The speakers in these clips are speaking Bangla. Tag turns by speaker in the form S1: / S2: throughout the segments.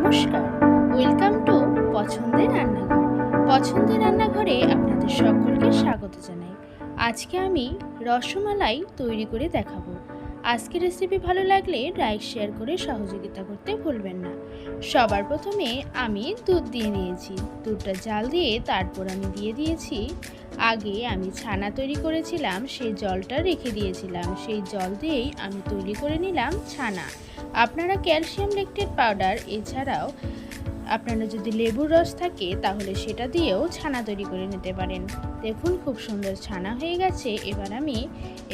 S1: নমস্কার, ওয়েলকাম টু পছন্দের রান্নাঘর। পছন্দের রান্নাঘরে আপনাদের সকলকে স্বাগত জানাই। আজকে আমি রসমালাই তৈরি করে দেখাবো। আজকের রেসিপি ভালো লাগলে লাইক শেয়ার করে সহযোগিতা করতে ভুলবেন না। সবার প্রথমে আমি দুধ দিয়ে নিয়েছি। দুধটা জাল দিয়ে তারপর আমি দিয়ে দিয়েছি আগে আমি ছানা তৈরি করেছিলাম, সেই জলটা রেখে দিয়েছিলাম। সেই জল দিয়েই আমি তৈরি করে নিলাম ছানা। আপনারা ক্যালসিয়াম ল্যাকটেট পাউডার এছাড়াও আপনারা যদি লেবুর রস থাকে তাহলে সেটা দিয়েও ছানা তৈরি করে নিতে পারেন। দেখুন খুব সুন্দর ছানা হয়ে গেছে। এবার আমি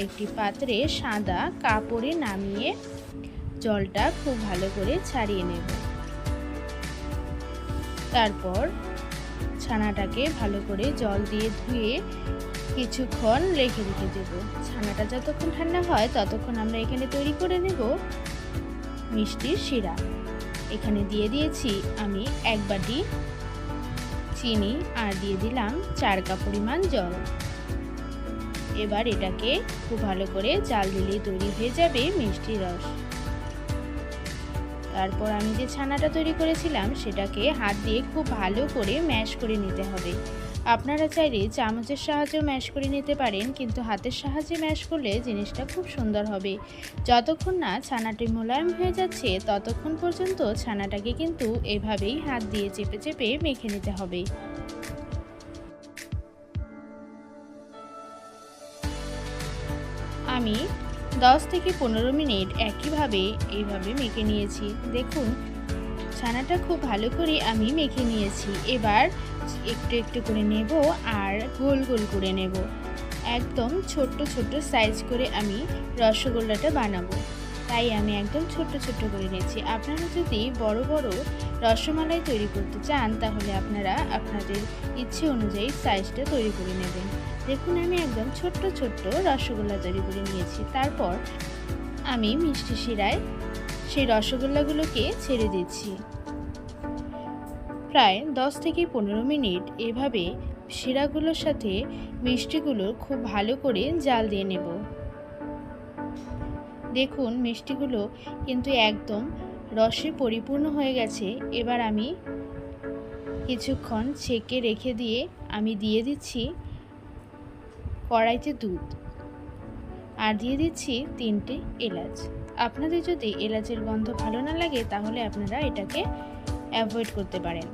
S1: একটি পাত্রে সাদা কাপড়ে নামিয়ে জলটা খুব ভালো করে ছাড়িয়ে নেব। তারপর ছানাটাকে ভালো করে জল দিয়ে ধুয়ে কিছুক্ষণ রেখে দেব। ছানাটা যতক্ষণ ঠান্ডা হয় ততক্ষণ আমরা এখানে তৈরি করে নেব মিষ্টির শিরা। এখানে দিয়ে দিয়েছি আমি 1 বাটি চিনি আর দিয়ে দিলাম 4 কাপ পরিমাণ জল। এবার এটাকে খুব ভালো করে জাল দিলেই তৈরি হয়ে যাবে মিষ্টি রস। তারপর আমি যে ছানাটা তৈরি করেছিলাম সেটাকে হাত দিয়ে খুব ভালো করে ম্যাশ করে নিতে হবে। আপনারা চাইলে চামচের সাহায্যেও ম্যাশ করে নিতে পারেন, কিন্তু হাতের সাহায্যে ম্যাশ করলে জিনিসটা খুব সুন্দর হবে। যতক্ষণ না ছানাটি মোলায়েম হয়ে যাচ্ছে ততক্ষণ পর্যন্ত ছানাটাকে কিন্তু এভাবেই হাত দিয়ে চেপে চেপে মেখে নিতে হবে। আমি 10 থেকে 15 মিনিট একইভাবে এইভাবে মেখে নিয়েছি। দেখুন ছানাটা খুব ভালো করে আমি মেখে নিয়েছি। এবার একটু একটু করে নেব আর গোল গোল করে নেব। একদম ছোট্ট ছোট্ট সাইজ করে আমি রসগোল্লাটা বানাবো, তাই আমি একদম ছোট্ট ছোট্ট করে নিয়েছি। আপনারা যদি বড় বড় রসমালাই তৈরি করতে চান তাহলে আপনারা আপনাদের ইচ্ছে অনুযায়ী সাইজটা তৈরি করে নেবেন। দেখুন আমি একদম ছোট্ট ছোট্ট রসগোল্লা তৈরি করে নিয়েছি। তারপর আমি মিষ্টি শিরায় সেই রসগোল্লাগুলোকে ছেড়ে দিচ্ছি। প্রায় 10 থেকে 15 মিনিট এভাবে শিরাগুলোর সাথে মিষ্টিগুলো খুব ভালো করে জাল দিয়ে নেব। দেখুন মিষ্টিগুলো কিন্তু একদম রসে পরিপূর্ণ হয়ে গেছে। এবার আমি কিছুক্ষণ ছেঁকে রেখে দিয়ে আমি দিয়ে দিচ্ছি কড়াইতে দুধ আর দিয়ে দিচ্ছি 3টে এলাচ। আপনাদের যদি এলাচের গন্ধ ভালো না লাগে তাহলে আপনারা এটাকে অ্যাভয়েড করতে পারেন।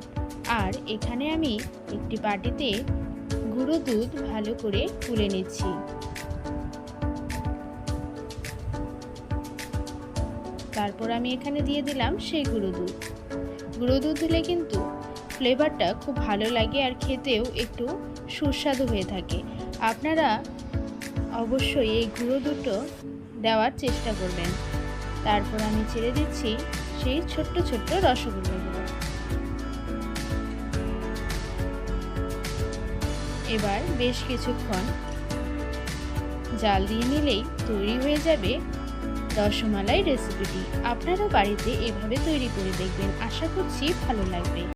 S1: আর এখানে আমি একটি বাটিতে গুঁড়ো দুধ ভালো করে গুলে নিচ্ছি। তারপর আমি এখানে দিয়ে দিলাম সেই গুঁড়ো দুধ। গুঁড়ো দুধ দিলে কিন্তু ফ্লেভারটা খুব ভালো লাগে আর খেতেও একটু সুস্বাদু হয়ে থাকে। আপনারা অবশ্যই এই গুঁড়ো দুধটা দেওয়ার চেষ্টা করবেন। তারপর আমি ছেড়ে দিচ্ছি সেই ছোট্ট ছোট্ট রসগোল্লাগুলো। এবার বেশ কিছুক্ষণ জাল দিয়ে নিলেই তৈরি হয়ে যাবে রসমালাই রেসিপিটি। আপনারা বাড়িতে এভাবে তৈরি করে দেখবেন, আশা করছি ভালো লাগবে।